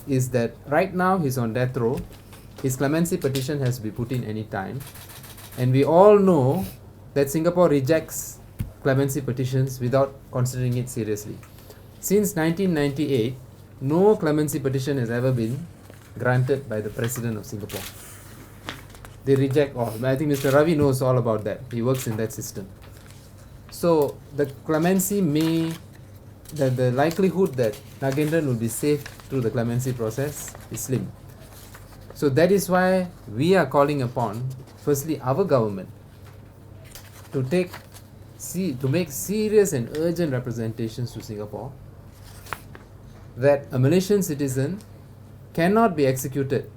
is that right now he's on death row. His clemency petition has to be put in any time. And we all know that Singapore rejects clemency petitions without considering it seriously. Since 1998, no clemency petition has ever been granted by the President of Singapore. They reject all. I think Mr. Ravi knows all about that. He works in that system. So the clemency the likelihood that Nagaenthran will be saved through the clemency process is slim. So that is why we are calling upon, firstly, our government to make serious and urgent representations to Singapore that a Malaysian citizen cannot be executed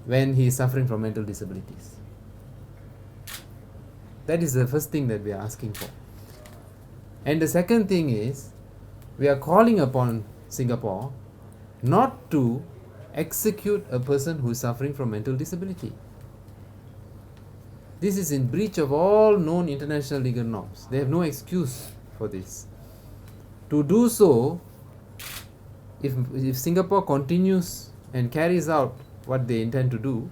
when he is suffering from mental disabilities. That is the first thing that we are asking for. And the second thing is, we are calling upon Singapore not to execute a person who is suffering from mental disability. This is in breach of all known international legal norms. They have no excuse for this. To do so, if Singapore continues and carries out what they intend to do,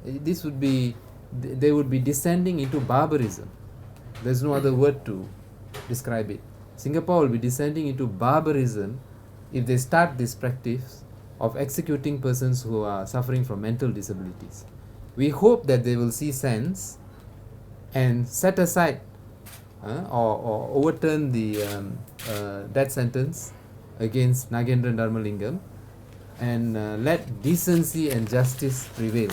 they would be descending into barbarism. There's no other word to describe it. Singapore will be descending into barbarism if they start this practice of executing persons who are suffering from mental disabilities. We hope that they will see sense and set aside or overturn the death sentence against Nagaenthran Dharmalingam and let decency and justice prevail.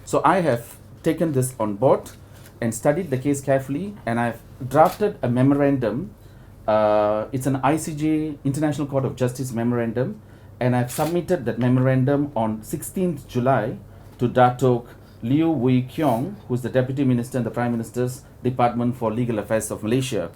So I have taken this on board and studied the case carefully, and I've drafted a memorandum. It's an ICJ, International Court of Justice memorandum, and I've submitted that memorandum on 16th July to Datuk Liew Wee Kiong, who is the Deputy Minister in the Prime Minister's Department for Legal Affairs of Malaysia.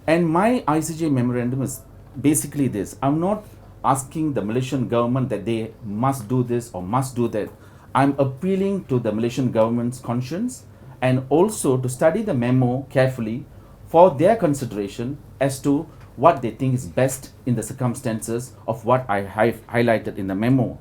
And my ICJ memorandum is basically this. I'm not asking the Malaysian government that they must do this or must do that. I'm appealing to the Malaysian government's conscience and also to study the memo carefully for their consideration as to what they think is best in the circumstances of what I have highlighted in the memo.